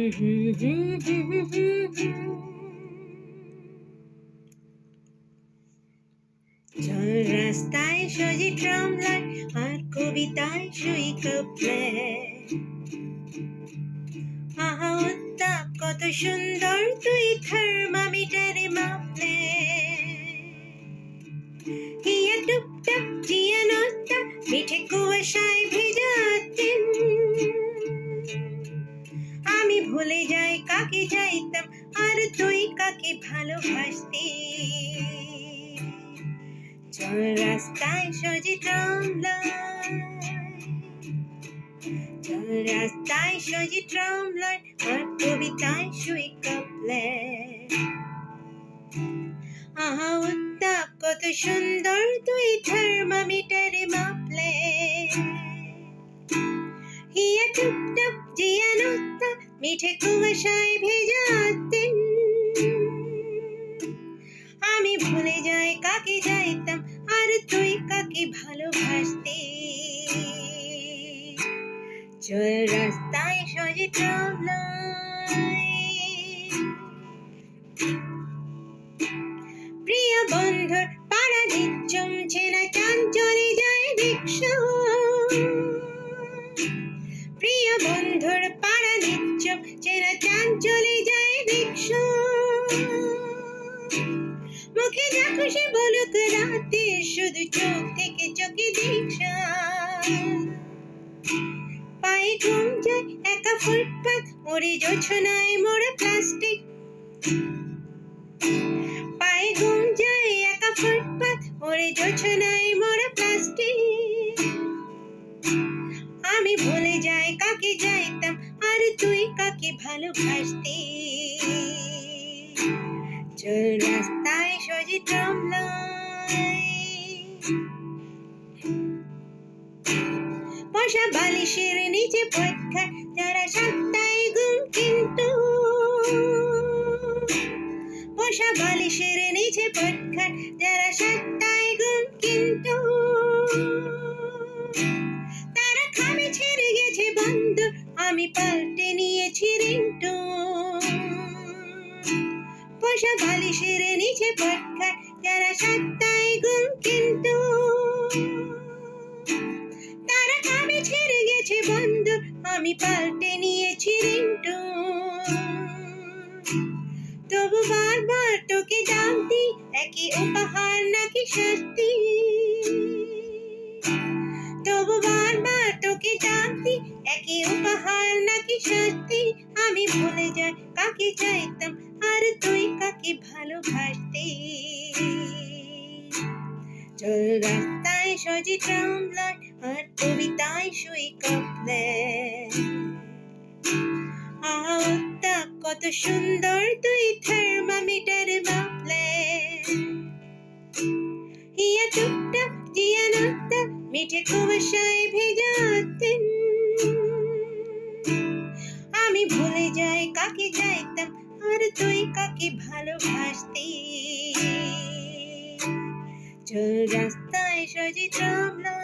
চল রাস্তায় সাজি ট্রামলার আর কবিতায় সই কাপ্লেট। আহা উত্তাপ কত সুন্দর তুই থার্মামিটারে মাপলে। হিয়া টুপটাপ জিয়া নস্তা মিঠে কুয়াশায় ভেজা দিন। আমি ভুলে যাই কাকে যাইতাম আর তুই কাকে ভালোবাসতি। চল রাস্তায় সাজি ট্রামলার, চল রাস্তায় সাজি ট্রামলার আর কবিতায় সই কাপ্লেট। আহা উত্তাপ কত সুন্দর তুই থার্মামিটারে মাপলে। হিয়া টুপটাপ জিয়া নস্তা মিঠে কুয়াশায় ভেজা দিন। আমি ভুলে যাই কাকে যাইতাম আর তুই কাকে ভালোবাসতি। চল রাস্তায় সাজি ট্রামলার। প্রিয় বন্ধুর পাড়া জমছে না চাঞ্চলে যায় রিক্সা। প্রিয় বন্ধুর পাড়া জমছে না চাঞ্চলে যায় রিক্সা। মুখে যা খুশি বলুক রাতে শুধু চোখ থেকে চোখে দীক্ষা। পায়ে ঘুম যায় একা ফুটপাত মরে জোছনায় মোড়া প্লাস্টিক। পায়ে ঘুম যায় একা ফুটপাত মরে জোছনায় মোড়া প্লাস্টিক। আমি ভুলে যাই কাকে যাইতাম আর তুই কাকে ভালোবাসতি। চল রাস্তায় সাজি ট্রামলার। বসা বালিশের নিচে পরীক্ষা যারা সাতটায় ঘুম কিন্তু। বসা বালিশের নিচে পরীক্ষা যারা সাতটায় ঘুম কিন্তু। তারা খামে ছেড়ে গেছে বন্ধু আমি পাল্টে নিয়েছি রিংটোন। বসা বালিশের নিচে পরীক্ষা যারা সাতটায় ঘুম কিন্তু। তারা খামে ছেড়ে গেছে বন্ধু আমি পাল্টে নিয়েছি রিংটোন। তবু বারবার তোকে ডাক দিই একই উপহার নাকি শাস্তি। তবু বারবার তোকে ডাক দিই একই উপহার নাকি শাস্তি। আমি ভুলে যাই কাকে চাইতাম আর তুই কাকে ভালোবাসতি। চল রাস্তায় সাজি ট্রামলার আর কবিতায় সই কাপ্লেট। আহা উত্তাপ কত সুন্দর তুই থার্মামিটারে মাপলে। হিয়া টুপটাপ জিয়া নস্তা মিঠে কুয়াশায় ভেজা দিন। আমি ভুলে যাই কাকে যাইতাম আর তুই কাকে ভালোবাসতি। চল রাস্তায় সাজি ট্রামলার।